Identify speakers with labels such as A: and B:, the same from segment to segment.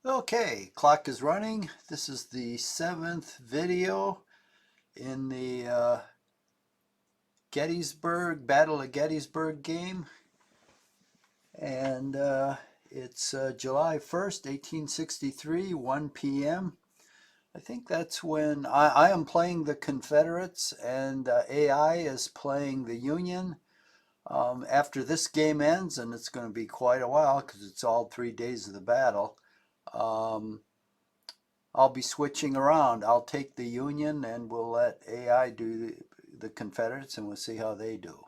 A: Okay, clock is running. This is the 7th video in the Gettysburg, Battle of Gettysburg game. And it's July 1st, 1863, 1 p.m. I think that's when I am playing the Confederates and AI is playing the Union. After this game ends, and it's going to be quite a while because it's all 3 days of the battle, I'll be switching around. I'll take the Union and we'll let AI do the Confederates and we'll see how they do.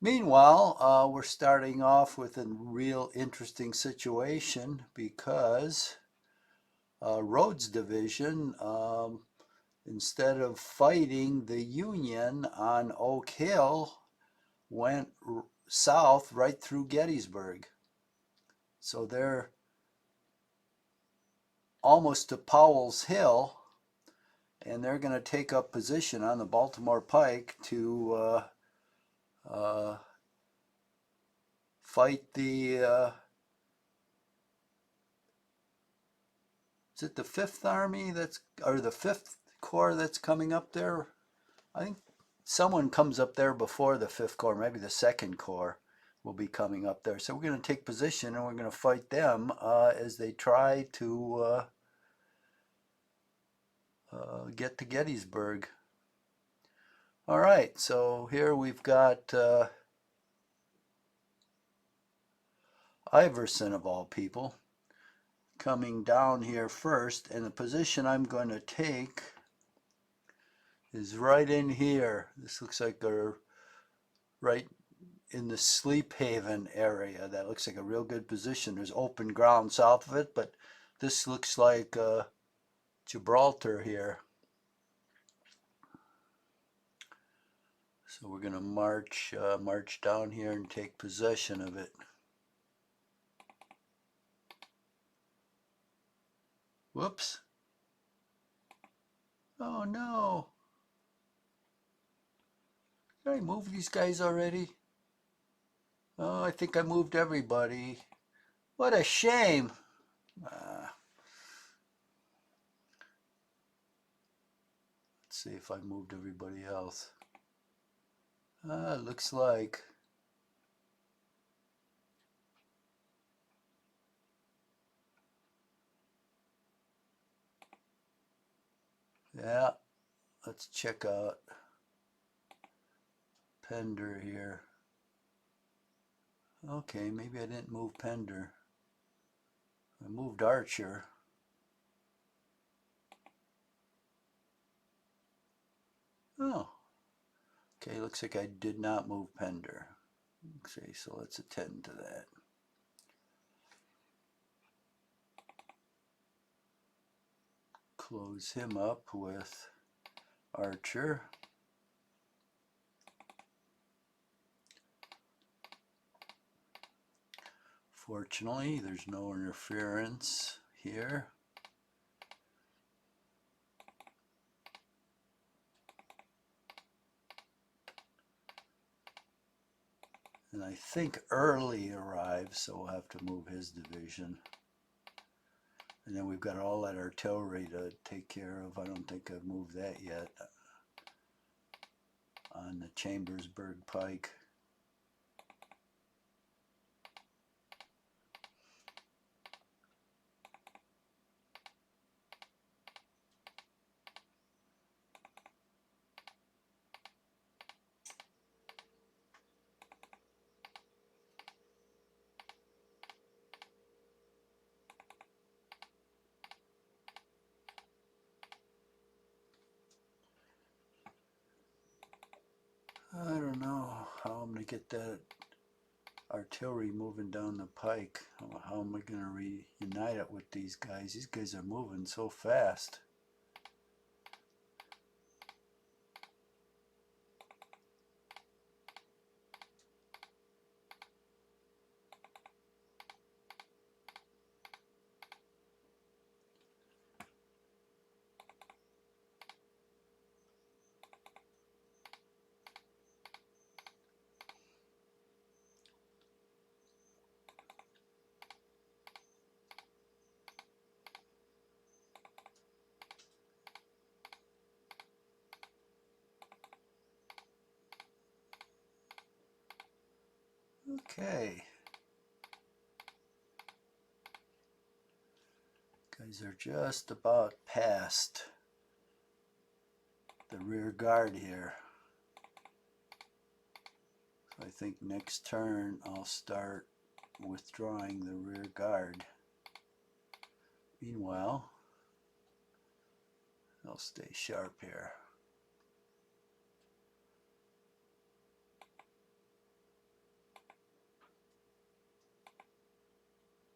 A: Meanwhile, we're starting off with a real interesting situation because Rhodes Division, instead of fighting the Union on Oak Hill, went south right through Gettysburg. So they're almost to Powell's Hill, and they're going to take up position on the Baltimore Pike to fight the is it the Fifth Army or the Fifth Corps that's coming up there? I think someone comes up there before the Fifth Corps, maybe the Second Corps will be coming up there. So we're going to take position and we're going to fight them as they try to get to Gettysburg. All right, so here we've got Iverson, of all people, coming down here first, and the position I'm going to take is right in here. This looks like right in the Sleep Haven area. That looks like a real good position. There's open ground south of it, but this looks like Gibraltar here. So we're going to march down here and take possession of it. Whoops. Oh no. Did I move these guys already? Oh, I think I moved everybody. What a shame. Let's see if I moved everybody else. Looks like. Yeah, let's check out Pender here. Okay, maybe I didn't move Pender. I moved Archer. Oh, okay, looks like I did not move Pender. Okay, so let's attend to that. Close him up with Archer. Fortunately, there's no interference here. And I think Early arrives, so we'll have to move his division. And then we've got all that artillery to take care of. I don't think I've moved that yet on the Chambersburg Pike. I don't know how I'm going to get that artillery moving down the pike. How am I going to reunite it with these guys? These guys are moving so fast. Okay. Guys are just about past the rear guard here. So I think next turn I'll start withdrawing the rear guard. Meanwhile, I'll stay sharp here.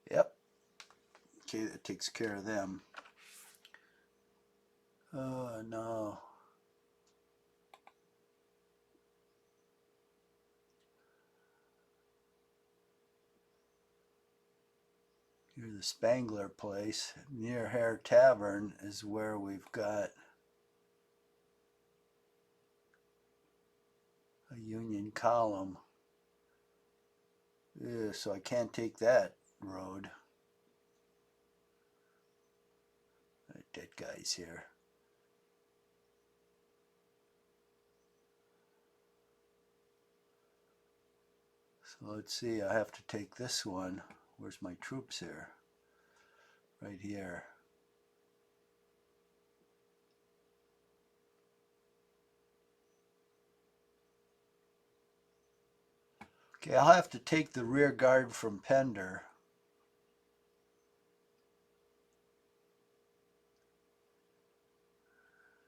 A: Yep. Okay, that takes care of them. Oh no. Here's the Spangler place. Near Hare Tavern is where we've got a Union column. Ugh, so I can't take that road. Dead guys here. So let's see, I have to take this one. Where's my troops here? Right here. Okay, I'll have to take the rear guard from Pender.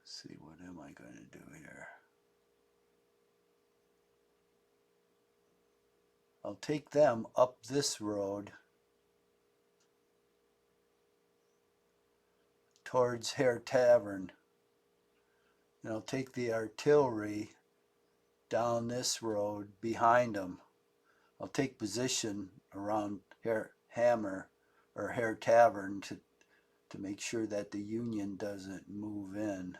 A: Let's see, what am I going to do here? I'll take them up this road towards Hare Tavern. And I'll take the artillery down this road behind them. I'll take position around Hare Tavern to make sure that the Union doesn't move in.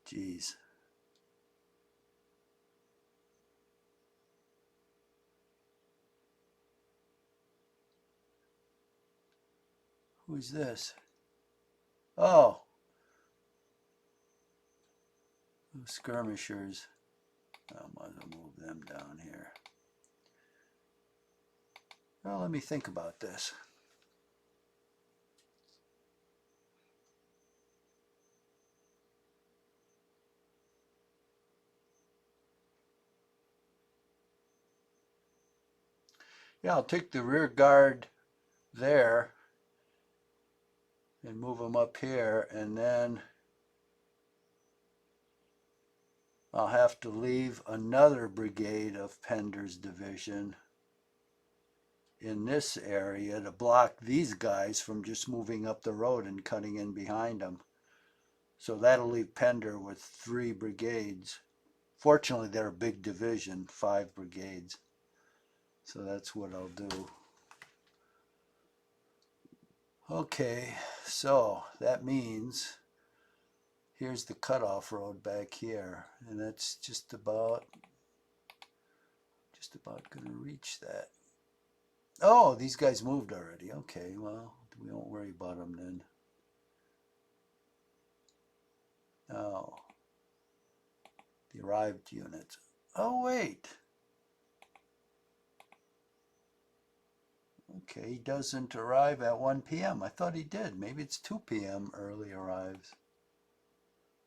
A: Jeez. Who's this? Oh. Those skirmishers. I might as well move them down here. Well, let me think about this. Yeah, I'll take the rear guard there and move them up here, and then I'll have to leave another brigade of Pender's division in this area to block these guys from just moving up the road and cutting in behind them. So that'll leave Pender with 3 brigades. Fortunately, they're a big division, 5 brigades. So that's what I'll do. Okay, so that means here's the cutoff road back here, and that's just about going to reach that. Oh, these guys moved already. Okay, well, we won't worry about them then. Now, the arrived units. Oh, wait. Okay, he doesn't arrive at 1 p.m. I thought he did. Maybe it's 2 p.m. early arrives.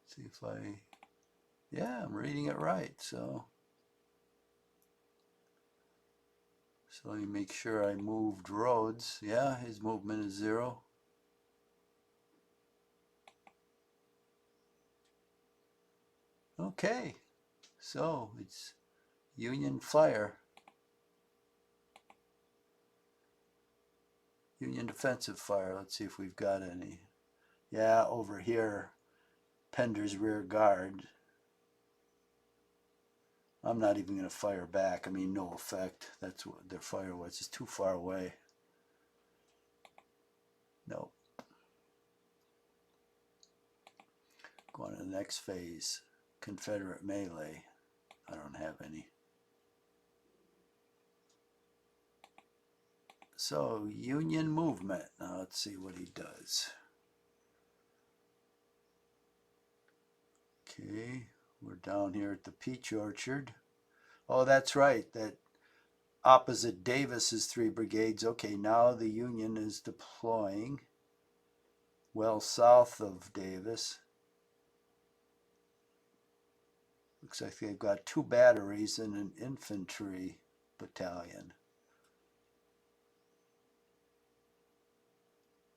A: Let's see if yeah, I'm reading it right. So let me make sure I moved roads. Yeah, his movement is 0. Okay, so it's Union fire. Union defensive fire. Let's see if we've got any. Yeah, over here, Pender's rear guard. I'm not even going to fire back. I mean, no effect. That's what their fire was. It's too far away. Nope. Go on to the next phase. Confederate melee. I don't have any. So, Union movement. Now let's see what he does. Okay, we're down here at the peach orchard. Oh, that's right, that opposite Davis's 3 brigades. Okay, now the Union is deploying well south of Davis. Looks like they've got 2 batteries and an infantry battalion.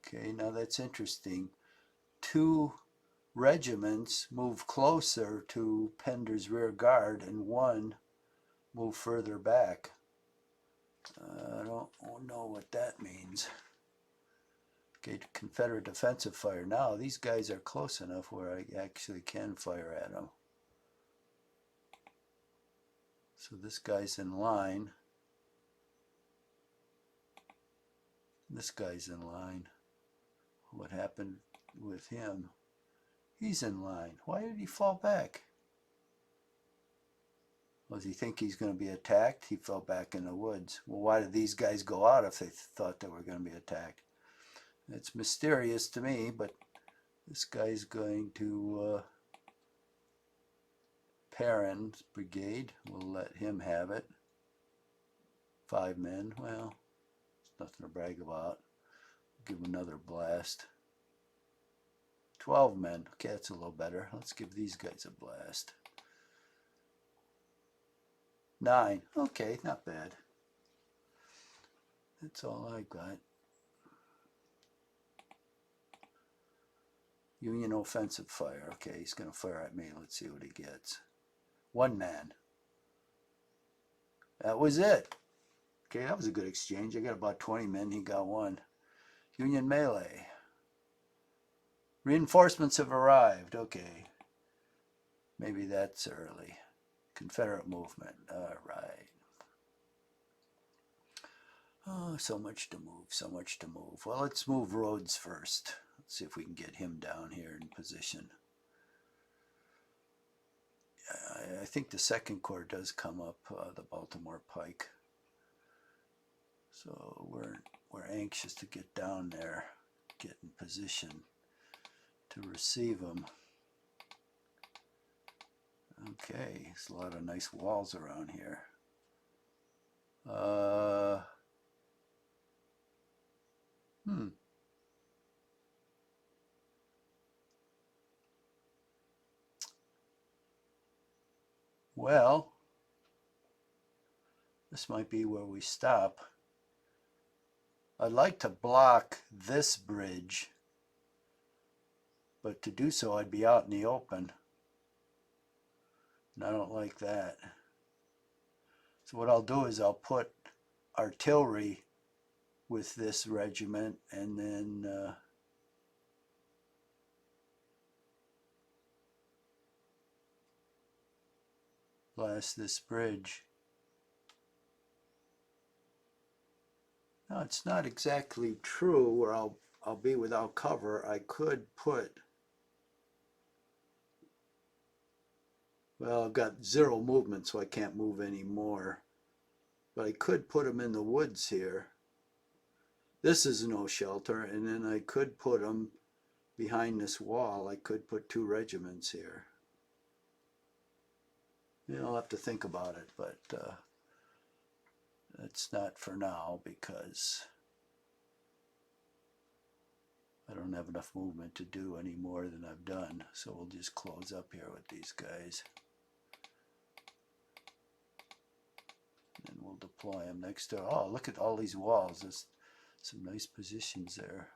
A: Okay, now that's interesting. 2 regiments move closer to Pender's rear guard and 1 move further back. I don't know what that means. Okay, Confederate defensive fire. Now these guys are close enough where I actually can fire at them. So this guy's in line. This guy's in line. What happened with him? He's in line. Why did he fall back? Does he think he's going to be attacked? He fell back in the woods. Well, why did these guys go out if they thought they were going to be attacked? It's mysterious to me, but this guy's going to Perrin's brigade. We'll let him have it. 5 men. Well, it's nothing to brag about. Give him another blast. 12 men. Okay, that's a little better. Let's give these guys a blast. 9. Okay, not bad. That's all I got. Union offensive fire. Okay, he's going to fire at me. Let's see what he gets. 1 man. That was it. Okay, that was a good exchange. I got about 20 men. He got 1. Union melee. Reinforcements have arrived. Okay. Maybe that's early. Confederate movement. All right. Oh, so much to move, so much to move. Well, let's move Rhodes first. Let's see if we can get him down here in position. I think the 2nd Corps does come up the Baltimore Pike. So we're anxious to get down there, get in position to receive them. Okay, there's a lot of nice walls around here. Well, this might be where we stop. I'd like to block this bridge, but to do so I'd be out in the open, and I don't like that. So what I'll do is I'll put artillery with this regiment and then blast this bridge. Now it's not exactly true where I'll be without cover. I could put, well, I've got 0 movement, so I can't move anymore. But I could put them in the woods here. This is no shelter, and then I could put them behind this wall. I could put 2 regiments here. You know, I'll have to think about it, but it's not for now because I don't have enough movement to do any more than I've done. So we'll just close up here with these guys. And we'll deploy them next to, oh, look at all these walls. There's some nice positions there.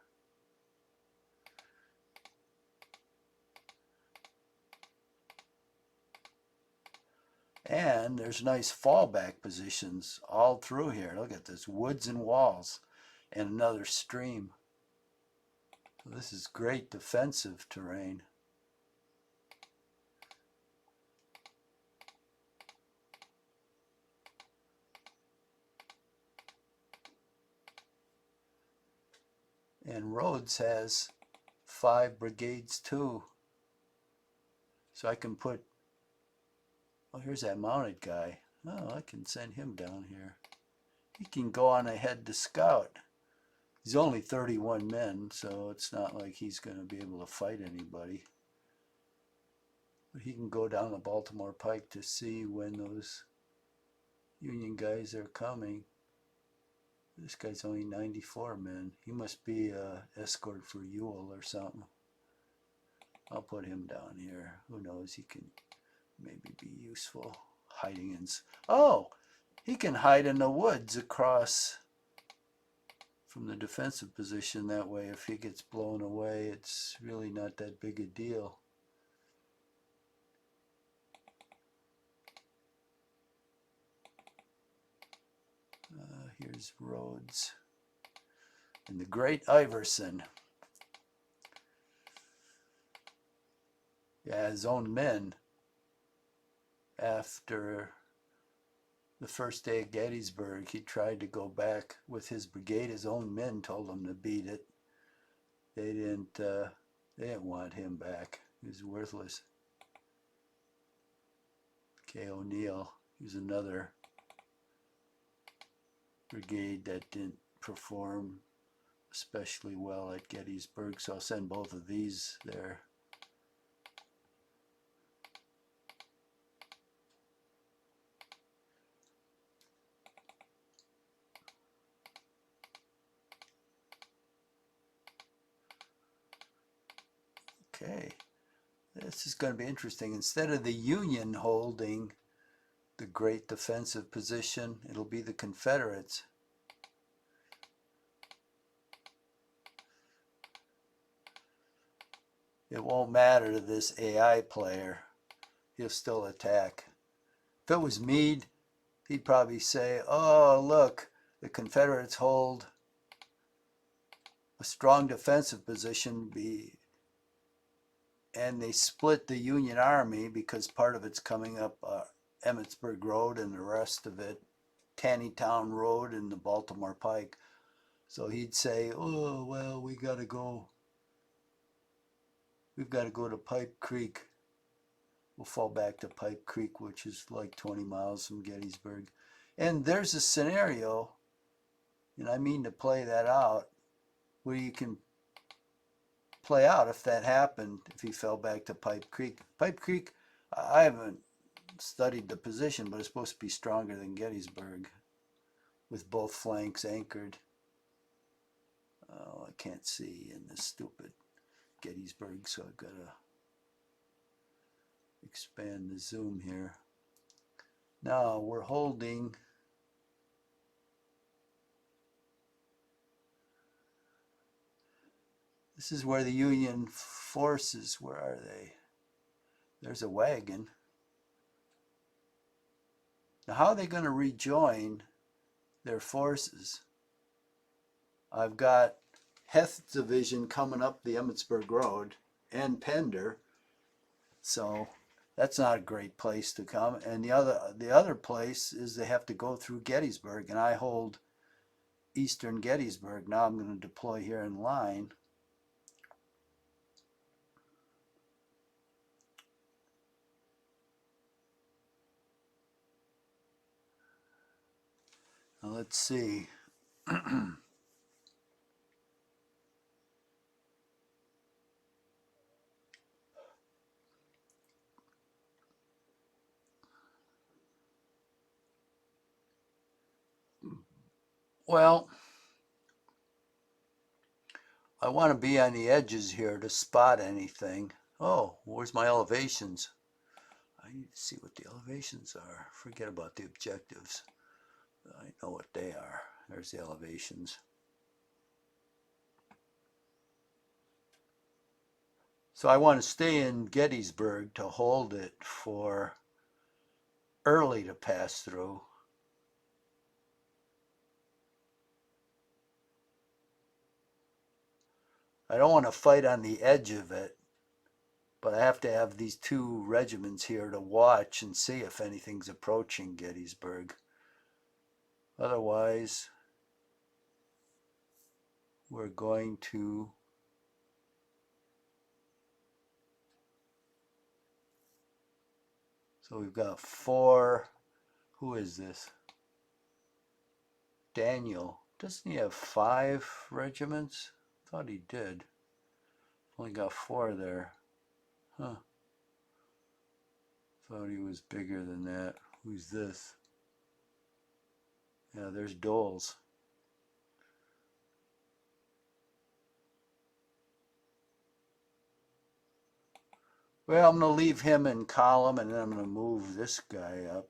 A: And there's nice fallback positions all through here. Look at this, woods and walls and another stream. So this is great defensive terrain. And Rhodes has 5 brigades too. So I can put, oh, here's that mounted guy. Oh, I can send him down here. He can go on ahead to scout. He's only 31 men, so it's not like he's going to be able to fight anybody. But he can go down the Baltimore Pike to see when those Union guys are coming. This guy's only 94 men. He must be a escort for Ewell or something. I'll put him down here. Who knows? He can maybe be useful. Hiding in... Oh! He can hide in the woods across from the defensive position. That way, if he gets blown away, it's really not that big a deal. Here's Rhodes and the great Iverson. Yeah, his own men, after the first day at Gettysburg, he tried to go back with his brigade. His own men told him to beat it. They didn't want him back. He was worthless. K. O'Neill, he was another brigade that didn't perform especially well at Gettysburg, so I'll send both of these there. Okay, this is going to be interesting. Instead of the Union holding the great defensive position, it'll be the Confederates. It won't matter to this AI player. He'll still attack. If it was Meade, he'd probably say, oh, look, the Confederates hold a strong defensive position, and they split the Union Army because part of it's coming up Emmitsburg Road and the rest of it Taneytown Road and the Baltimore Pike. So he'd say, oh, well, we've got to go to Pipe Creek. We'll fall back to Pipe Creek, which is like 20 miles from Gettysburg. And there's a scenario, and I mean to play that out, where you can play out if that happened, if he fell back to Pipe Creek. Pipe Creek, I haven't studied the position, but it's supposed to be stronger than Gettysburg, with both flanks anchored. Oh, I can't see in this stupid Gettysburg, so I've got to expand the zoom here. Now we're holding this is where the Union forces, where are they? There's a wagon. Now how are they going to rejoin their forces? I've got Heth's division coming up the Emmitsburg Road and Pender, so that's not a great place to come. And the other place is they have to go through Gettysburg, and I hold eastern Gettysburg. Now I'm going to deploy here in line. Now let's see. Well, I want to be on the edges here to spot anything. Oh, where's my elevations? I need to see what the elevations are. Forget about the objectives. I know what they are. There's the elevations. So I want to stay in Gettysburg to hold it for Early to pass through. I don't want to fight on the edge of it, but I have to have these two regiments here to watch and see if anything's approaching Gettysburg. Otherwise, we're going to so we've got 4. Who is this? Daniel. Doesn't he have 5 regiments? Thought he did. Only got 4 there. Huh. Thought he was bigger than that. Who's this? Yeah, there's Doles. Well, I'm going to leave him in column, and then I'm going to move this guy up.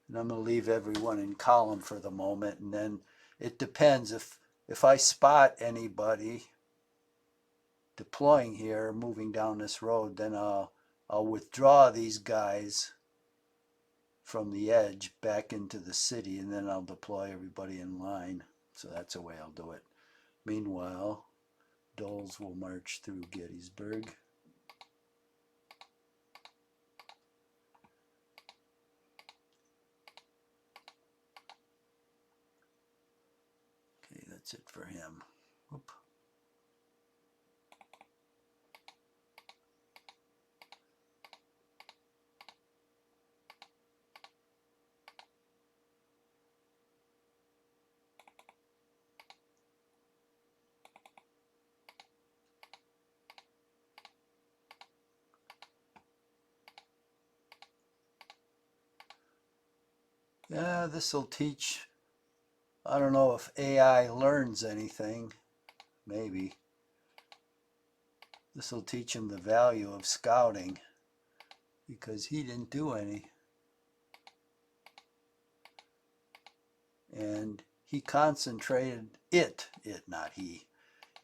A: And I'm going to leave everyone in column for the moment, and then it depends. If I spot anybody deploying here, moving down this road, then I'll withdraw these guys from the edge back into the city, and then I'll deploy everybody in line. So that's the way I'll do it. Meanwhile, Doles will march through Gettysburg. Okay, that's it for him. Whoop. Yeah, this will teach. I don't know if AI learns anything. Maybe. This will teach him the value of scouting, because he didn't do any. And he concentrated, not he,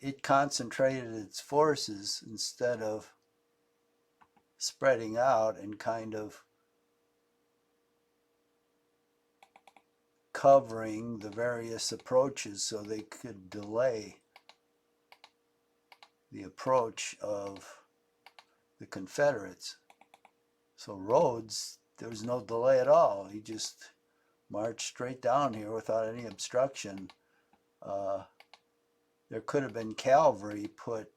A: it concentrated its forces instead of spreading out and kind of covering the various approaches so they could delay the approach of the Confederates. So Rhodes, there was no delay at all. He just marched straight down here without any obstruction. There could have been cavalry put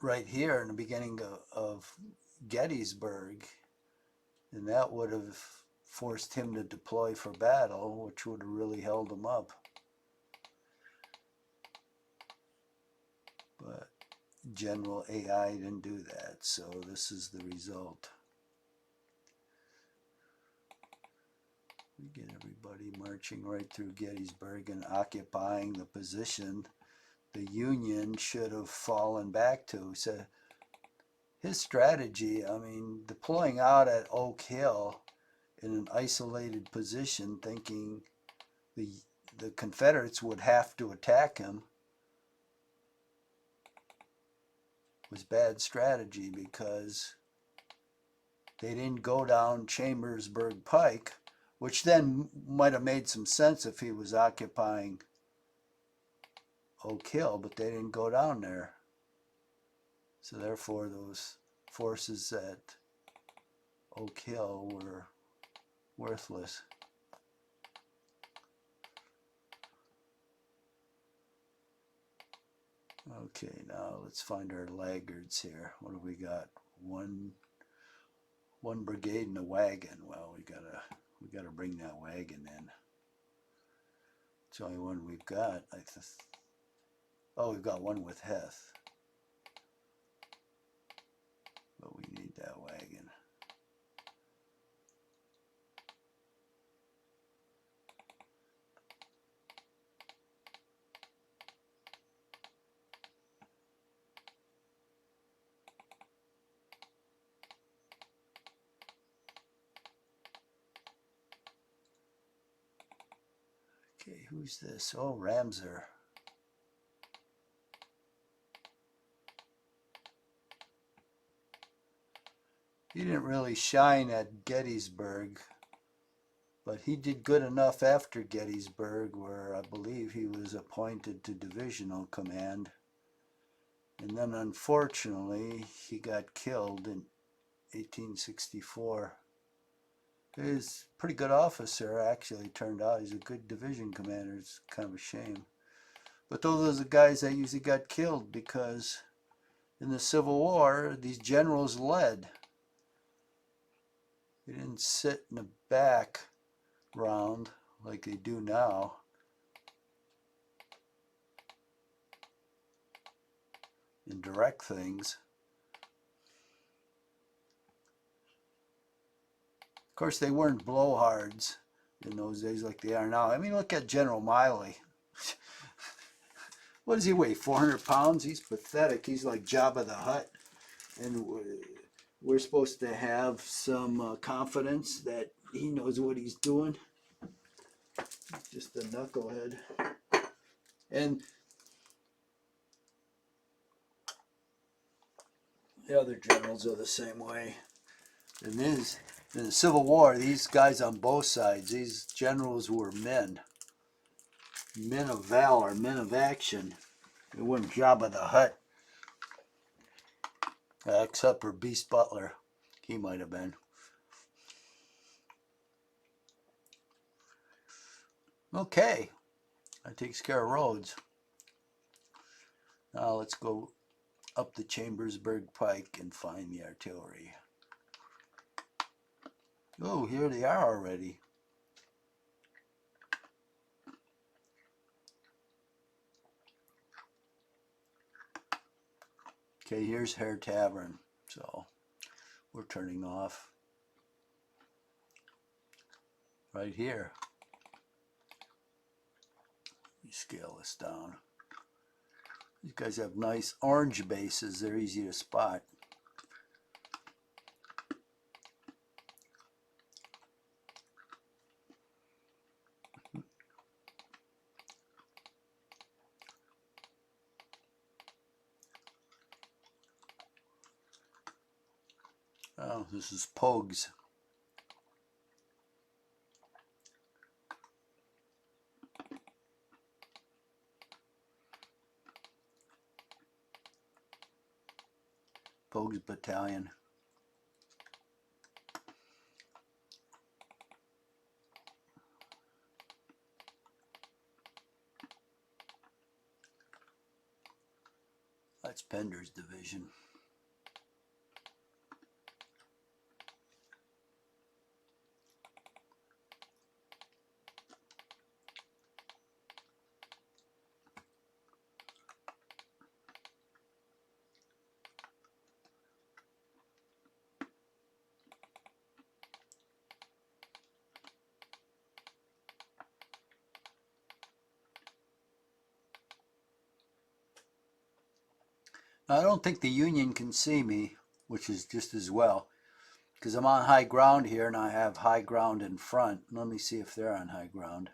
A: right here in the beginning of Gettysburg, and that would have forced him to deploy for battle, which would have really held him up. But General AI didn't do that, so this is the result. We get everybody marching right through Gettysburg and occupying the position the Union should have fallen back to. So his strategy, I mean, deploying out at Oak Hill in an isolated position, thinking the Confederates would have to attack him, was bad strategy, because they didn't go down Chambersburg Pike, which then might have made some sense if he was occupying Oak Hill, but they didn't go down there. So therefore those forces at Oak Hill were worthless. Okay, now let's find our laggards here. What do we got? One brigade and a wagon. Well, we gotta bring that wagon in. It's the only one we've got. Oh, we've got one with Heth, but we need that wagon. Okay, who's this? Oh, Ramsar. He didn't really shine at Gettysburg, but he did good enough after Gettysburg, where I believe he was appointed to divisional command. And then unfortunately, he got killed in 1864. He's a pretty good officer, actually, turned out. He's a good division commander. It's kind of a shame. But those are the guys that usually got killed, because in the Civil War, these generals led. They didn't sit in the background like they do now. and direct things. Of course, they weren't blowhards in those days like they are now. I mean, look at General Miley. What does he weigh, 400 pounds? He's pathetic. He's like Jabba the Hutt. And we're supposed to have some confidence that he knows what he's doing. Just a knucklehead. And the other generals are the same way. And in the Civil War, these guys on both sides, these generals were men. Men of valor, men of action. It wasn't Jabba the Hutt. Except for Beast Butler. He might have been. Okay. That takes care of roads. Now let's go up the Chambersburg Pike and find the artillery. Oh, here they are already. Okay, here's Hare Tavern. So we're turning off right here. Let me scale this down. These guys have nice orange bases. They're easy to spot. Oh, this is Pogues. Pogues Battalion. That's Pender's division. I don't think the Union can see me, which is just as well, because I'm on high ground here and I have high ground in front. Let me see if they're on high ground.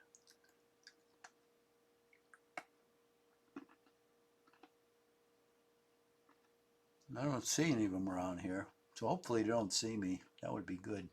A: I don't see any of them around here, so hopefully they don't see me. That would be good.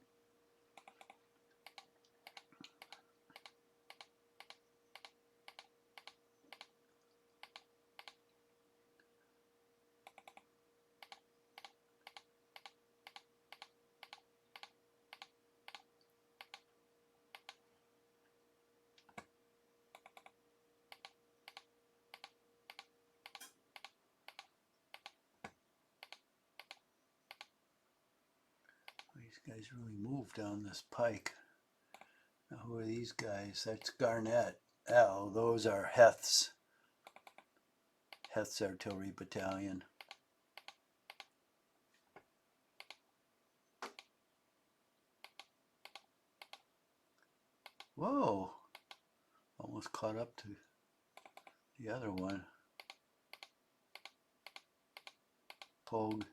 A: These guys really move down this pike. Now, who are these guys? That's Garnett. Oh, those are Heth's Artillery Battalion. Whoa! Almost caught up to the other one. Pogue.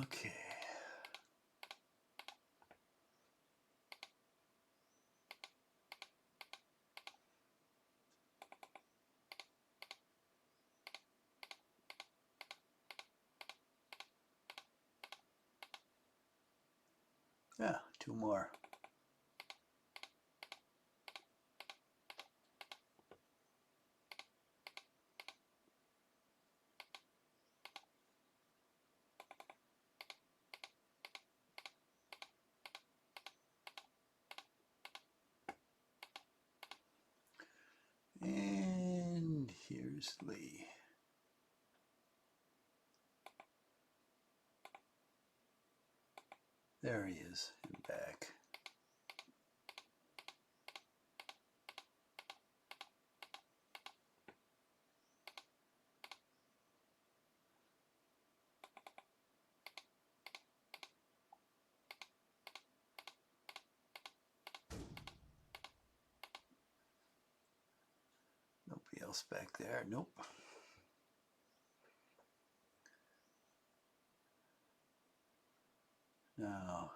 A: Okay. Yeah, two more. Lee. There he is, and back. Nobody else back there. Nope. Now,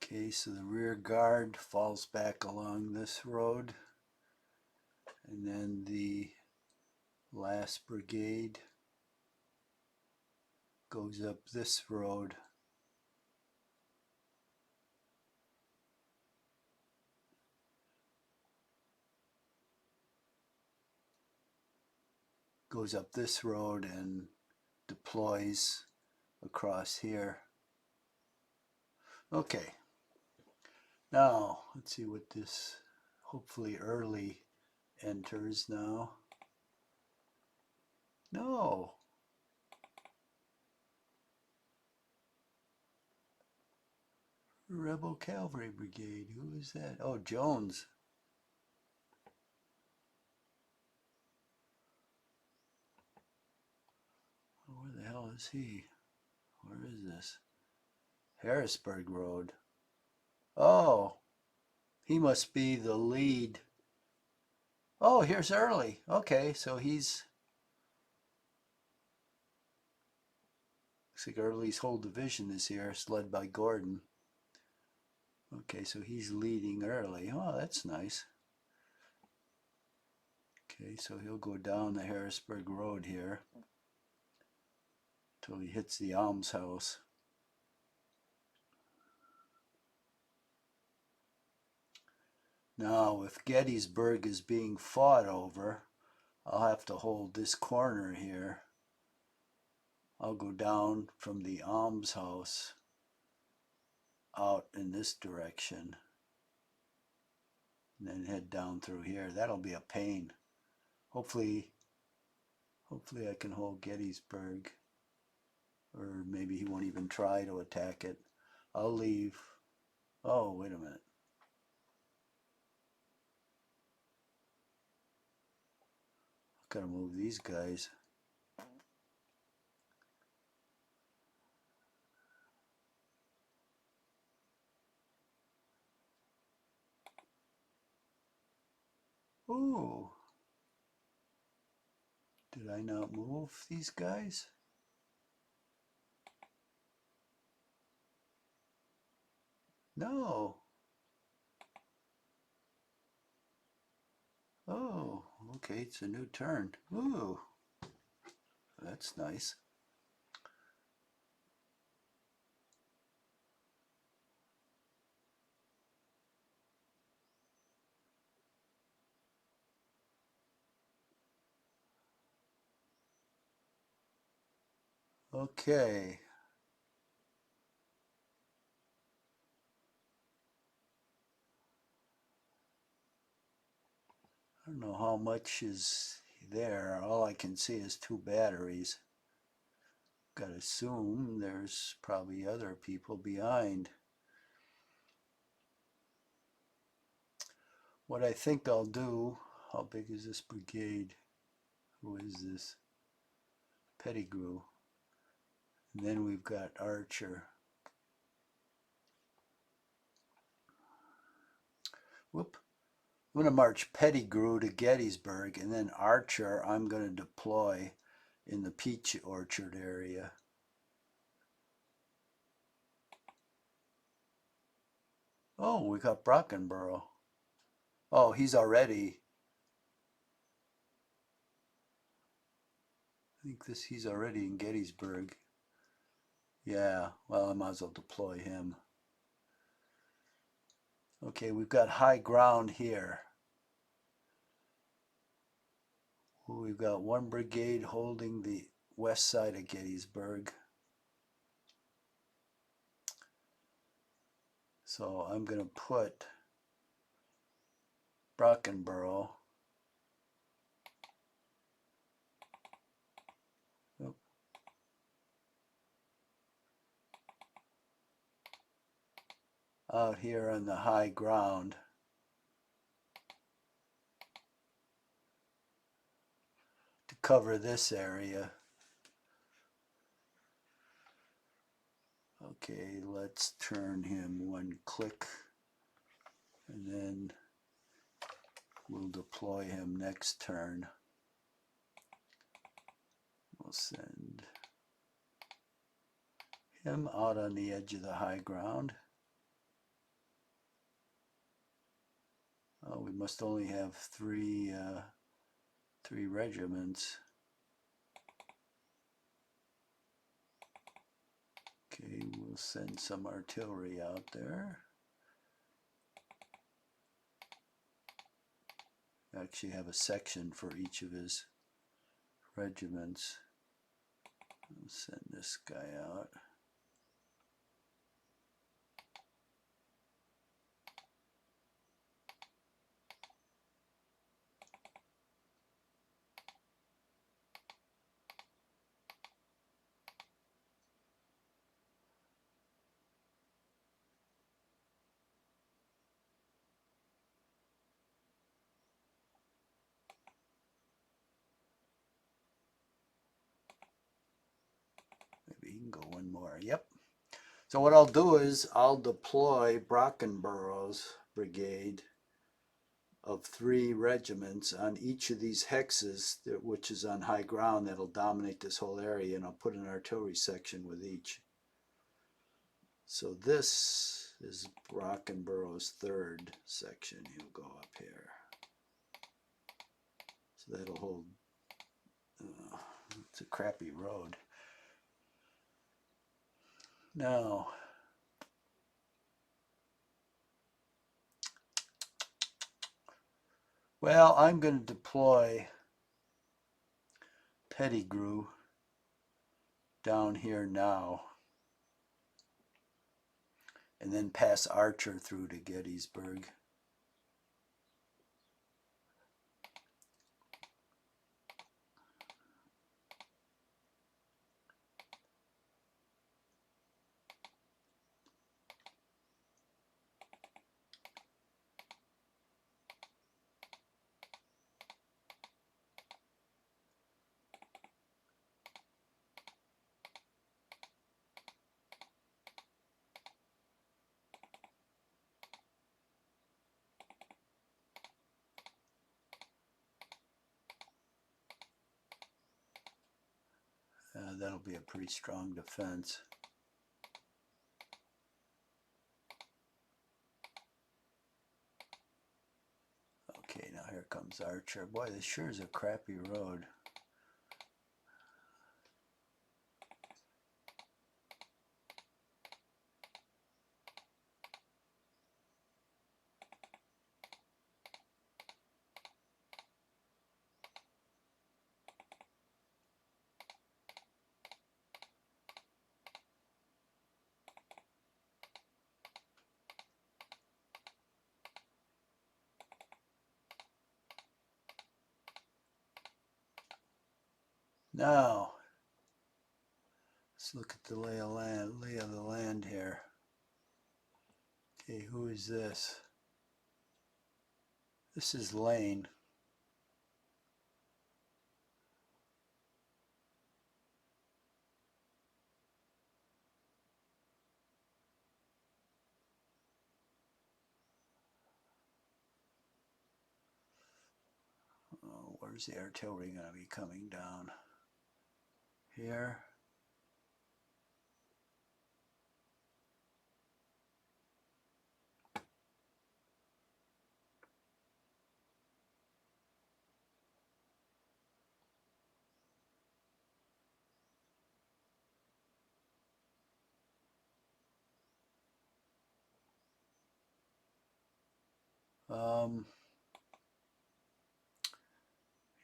A: okay, so the rear guard falls back along this road, and then the last brigade goes up this road. Goes up this road and deploys across here. Okay, now let's see what this hopefully early enters now. No. Rebel Cavalry Brigade. Who is that? Oh, Jones. Where the hell is he? Where is this? Harrisburg Road. Oh, he must be the lead. Oh, here's Early. Okay, so he's... Looks like Early's whole division is here. It's led by Gordon. Okay, so he's leading Early. Oh, that's nice. Okay, so he'll go down the Harrisburg Road here till he hits the almshouse. Now, if Gettysburg is being fought over, I'll have to hold this corner here. I'll go down from the almshouse out in this direction and then head down through here. That'll be a pain. Hopefully I can hold Gettysburg, or maybe he won't even try to attack it. I'll leave. Oh, wait a minute. I've got to move these guys. Ooh. Did I not move these guys? No. Oh, okay, it's a new turn. Ooh, that's nice. Okay. I don't know how much is there. All I can see is 2 batteries. Gotta assume there's probably other people behind. What I think I'll do, how big is this brigade? Who is this? Pettigrew. And then we've got Archer. Whoop. I'm going to march Pettigrew to Gettysburg, and then Archer I'm going to deploy in the peach orchard area. Oh, we got Brockenborough. Oh, he's already... I think he's already in Gettysburg. Yeah, well, I might as well deploy him. Okay, we've got high ground here. We've got 1 brigade holding the west side of Gettysburg. So I'm going to put Brockenborough out here on the high ground. To cover this area. Okay, let's turn him one click, and then we'll deploy him next turn. We'll send him out on the edge of the high ground. Oh, we must only have three regiments. Okay, we'll send some artillery out there. Actually have a section for each of his regiments. We'll send this guy out. Maybe he can go one more. Yep. So what I'll do is I'll deploy Brockenborough's brigade of 3 regiments on each of these hexes, which is on high ground, that'll dominate this whole area, and I'll put an artillery section with each. So this is Brockenborough's 3rd section. He'll go up here. So that'll hold, it's a crappy road. Now, well, I'm going to deploy Pettigrew down here now, and then pass Archer through to Gettysburg. That'll be a pretty strong defense. Okay, now here comes Archer. Boy, this sure is a crappy road. Now, let's look at the lay of the land here. Okay, who is this? This is Lane. Oh, where's the artillery going to be coming down? Here.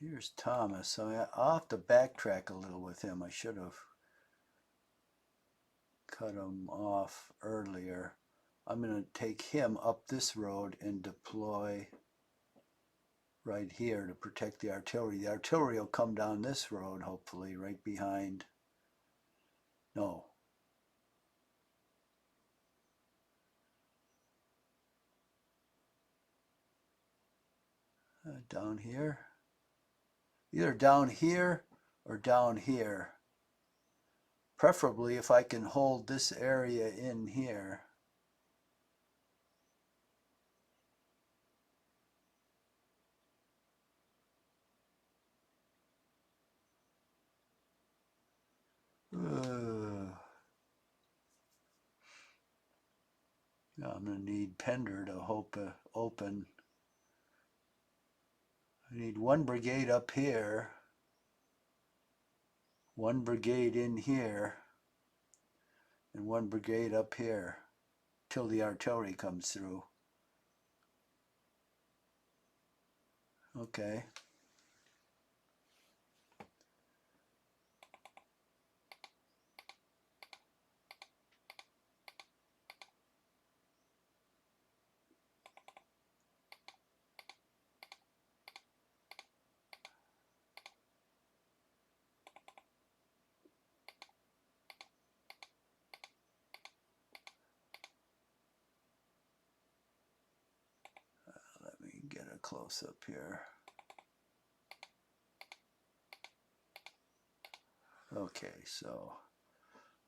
A: Here's Thomas. So I'll have to backtrack a little with him. I should have cut him off earlier. I'm going to take him up this road and deploy right here to protect the artillery. The artillery will come down this road, hopefully, right behind. No. Down here. Either down here or down here. Preferably if I can hold this area in here. Yeah, I'm going to need Pender to open. I need one brigade up here, one brigade in here, and one brigade up here till the artillery comes through. Okay. Let me get a close up here. Okay, so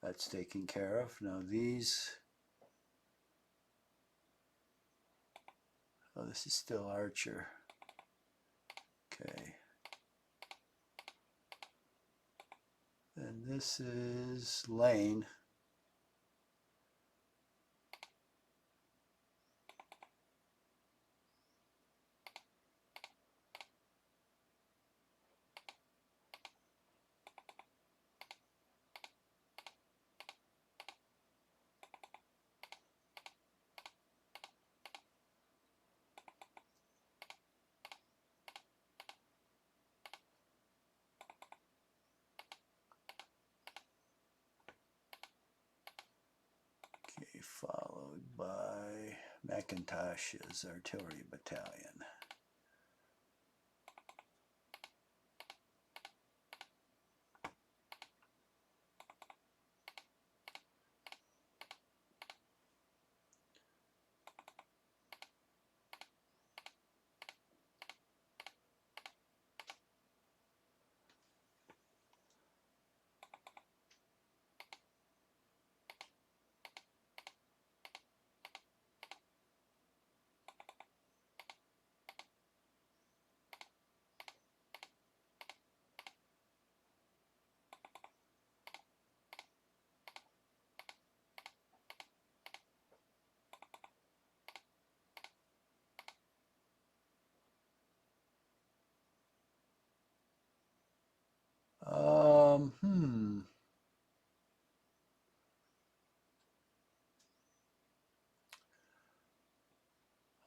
A: that's taken care of. Now these, oh, this is still Archer. Okay. And this is Lane. Okay, followed by McIntosh's artillery battalion.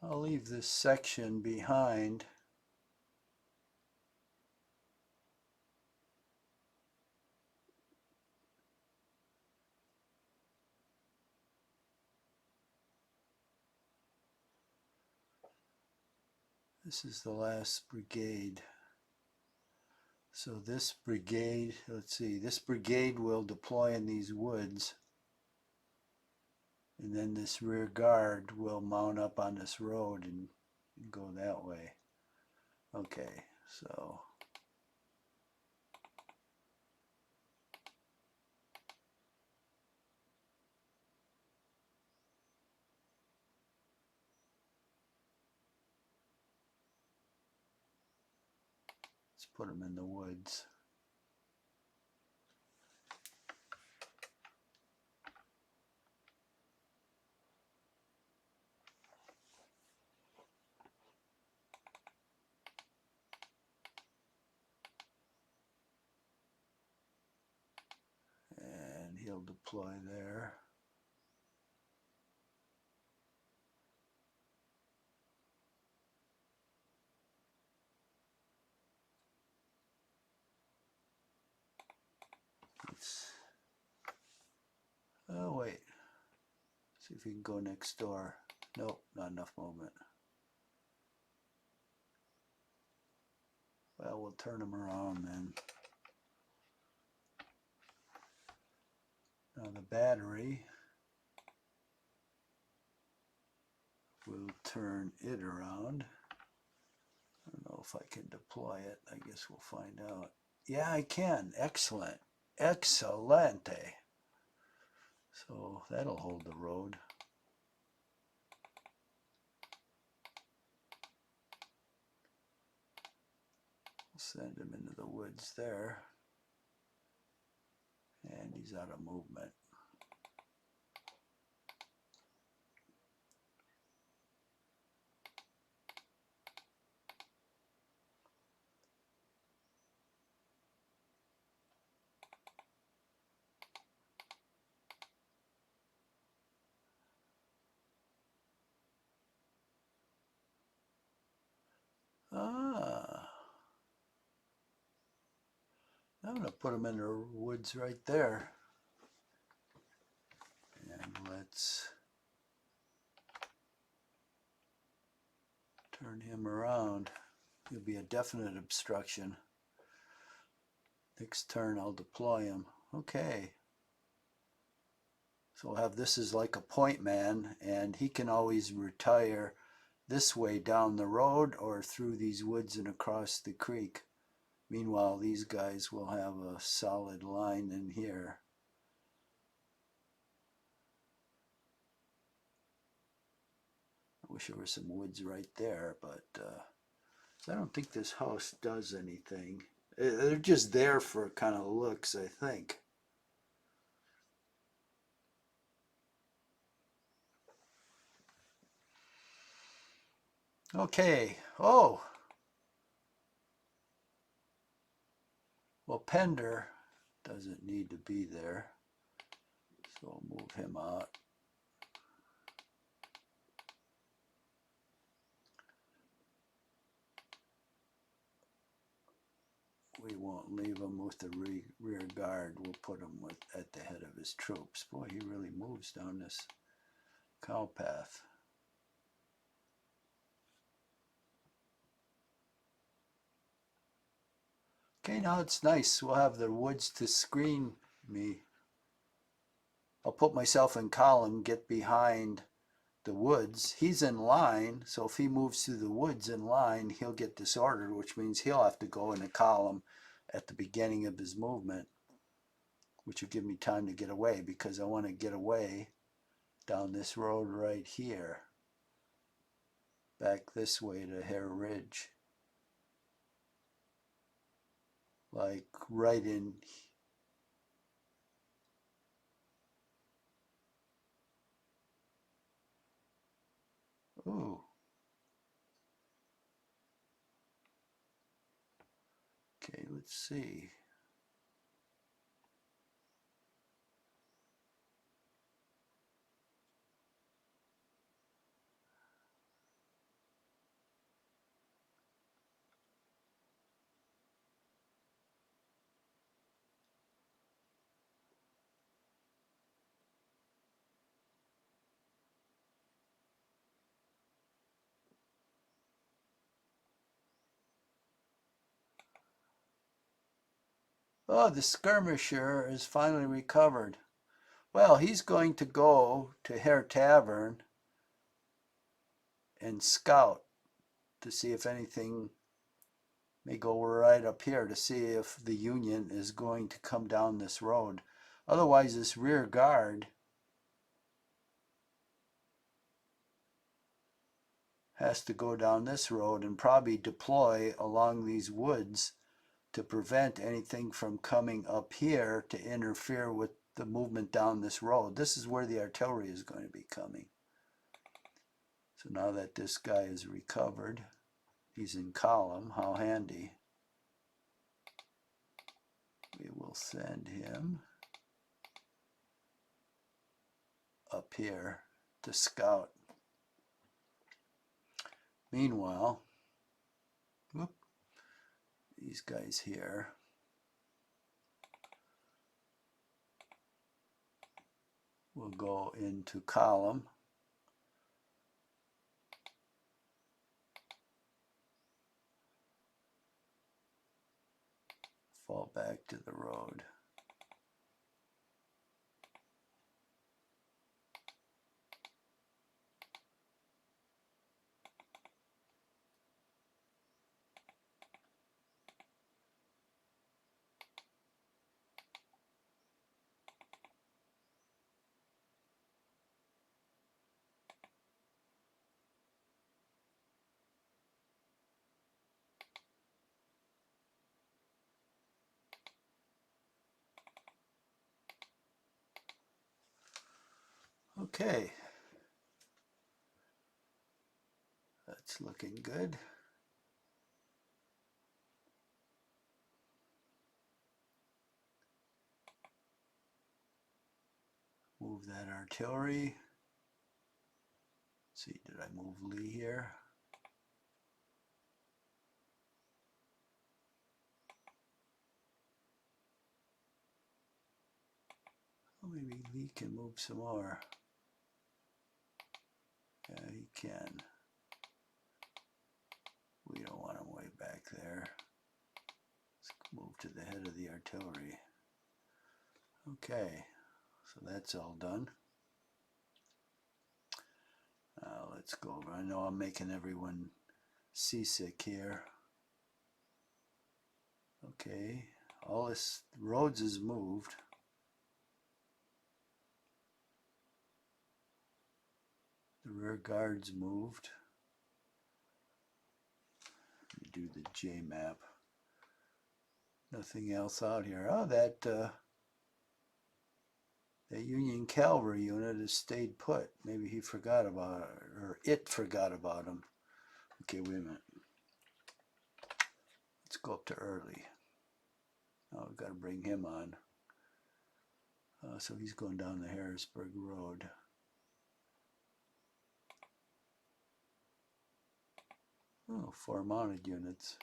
A: I'll leave this section behind. This is the last brigade. So this brigade, let's see, this brigade will deploy in these woods. And then this rear guard will mount up on this road and go that way. Okay, so let's put them in the woods. And he'll deploy there. Oh wait, See if he can go next door. Nope, not enough movement. Well, we'll turn him around then. Now the battery, we'll turn it around. I don't know if I can deploy it. I guess we'll find out. Yeah, I can. Excellent. Excelente. So that'll hold the road. Send him into the woods there. And he's out of movement. I'm going to put him in the woods right there. And let's turn him around. He'll be a definite obstruction. Next turn I'll deploy him. Okay. So we'll have this as like a point man, and he can always retire this way down the road or through these woods and across the creek. Meanwhile, these guys will have a solid line in here. I wish there were some woods right there, but I don't think this house does anything. They're just there for kind of looks, I think. Okay. Oh. Well, Pender doesn't need to be there, so I'll move him out. We won't leave him with the rear guard. We'll put him at the head of his troops. Boy, he really moves down this cow path. Okay, now it's nice. We'll have the woods to screen me. I'll put myself in column, get behind the woods. He's in line, so if he moves through the woods in line, he'll get disordered, which means he'll have to go in a column at the beginning of his movement, which will give me time to get away, because I want to get away down this road right here, back this way to Hare Ridge, like right in. Ooh. Okay, let's see. Oh, the skirmisher is finally recovered. Well, he's going to go to Hare Tavern and scout to see if anything may go right up here, to see if the Union is going to come down this road. Otherwise, this rear guard has to go down this road and probably deploy along these woods to prevent anything from coming up here to interfere with the movement down this road. This is where the artillery is going to be coming. So now that this guy is recovered, he's in column. How handy. We will send him up here to scout. Meanwhile, whoop, these guys here We'll go into column. Fall back to the road. Okay, that's looking good. Move that artillery. Let's see, did I move Lee here? Well, maybe Lee can move some more. Yeah, he can. We don't want him way back there. Let's move to the head of the artillery. Okay, so that's all done. Let's go over. I know I'm making everyone seasick here. Okay, all this roads is moved. The rear guard's moved. Do the J map. Nothing else out here. Oh, that Union cavalry unit has stayed put. Maybe he forgot about it, or it forgot about him. Okay, wait a minute. Let's go up to Early. Oh, we've got to bring him on. So he's going down the Harrisburg Road. Oh, 4 mounted units.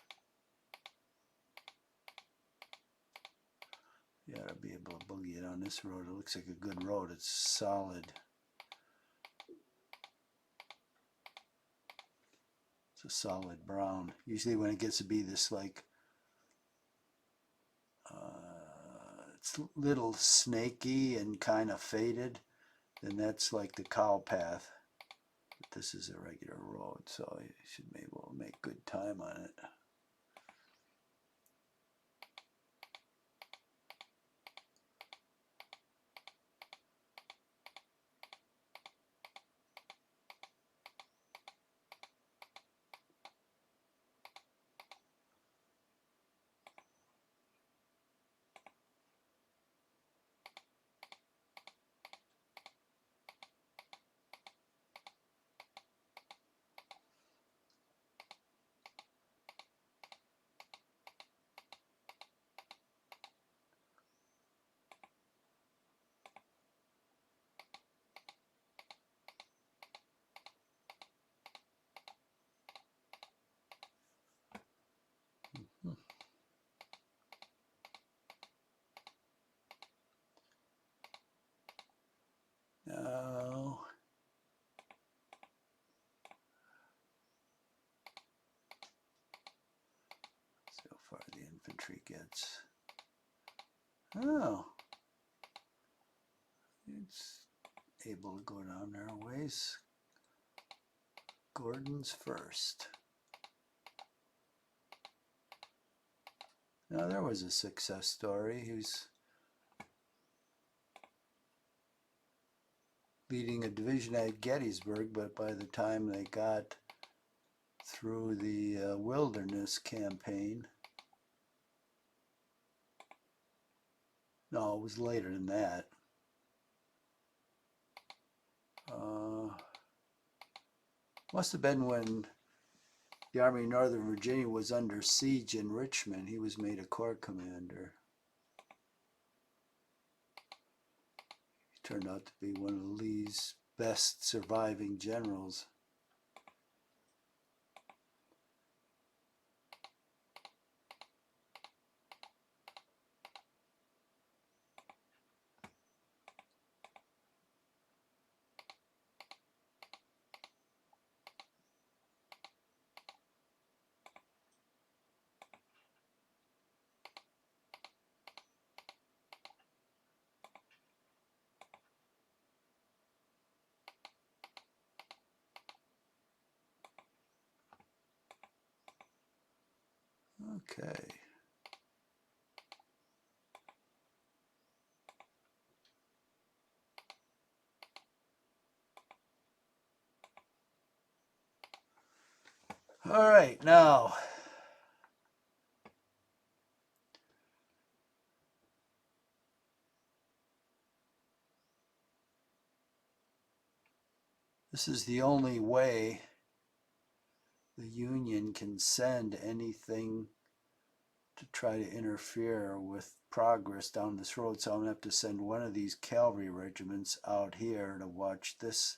A: You ought to be able to boogie it on this road. It looks like a good road. It's solid. It's a solid brown. Usually when it gets to be this like, it's a little snaky and kind of faded, then that's like the cow path. But this is a regular road, so you should be able to make good time on it. Now, so far the infantry gets, oh, it's able to go down their ways. Gordon's first. Now there was a success story. He was leading a division at Gettysburg, but by the time they got through the Wilderness Campaign, no, it was later than that. Must have been when the Army of Northern Virginia was under siege in Richmond. He was made a corps commander. He turned out to be one of Lee's best surviving generals. Okay. All right, now this is the only way the Union can send anything to try to interfere with progress down this road. So I'm going to have to send one of these cavalry regiments out here to watch this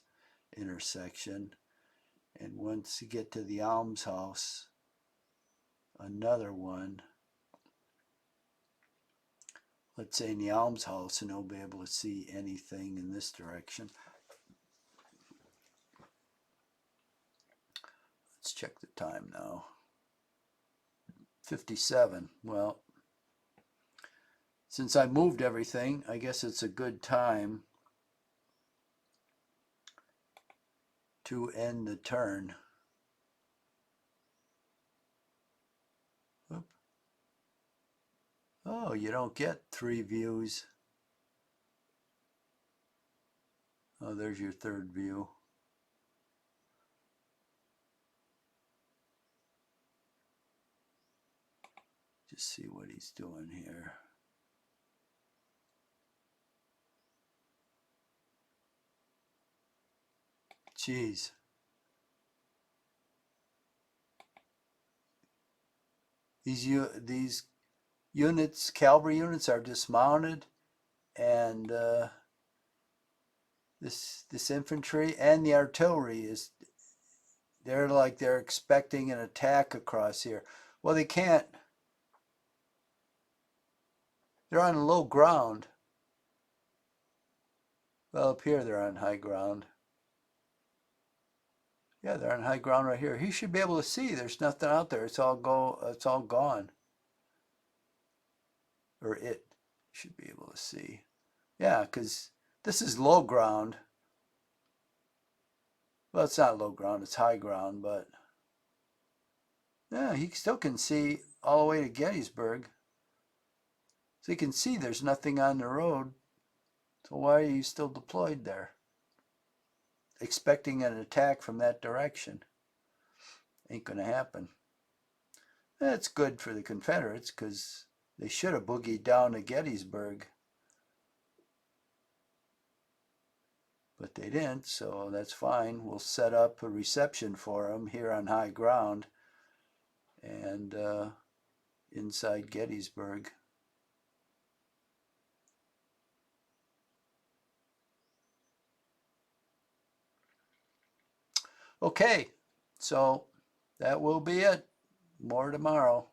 A: intersection. And once you get to the almshouse, another one, let's say in the almshouse, and they'll be able to see anything in this direction. Let's check the time now. 57. Well, since I moved everything, I guess it's a good time to end the turn. Oop. Oh, you don't get 3 views. Oh, there's your third view. Just see what he's doing here. Jeez. These units, cavalry units, are dismounted, and this infantry and the artillery is, they're expecting an attack across here. Well, they can't. They're on low ground. Well, up here they're on high ground. Yeah, they're on high ground right here. He should be able to see. There's nothing out there. It's all gone. Or it should be able to see. Yeah, because this is low ground. Well, it's not low ground, it's high ground, but yeah, he still can see all the way to Gettysburg. So you can see there's nothing on the road. So why are you still deployed there? Expecting an attack from that direction. Ain't gonna happen. That's good for the Confederates because they should have boogied down to Gettysburg. But they didn't, so that's fine. We'll set up a reception for them here on high ground and inside Gettysburg. Okay, so that will be it. More tomorrow.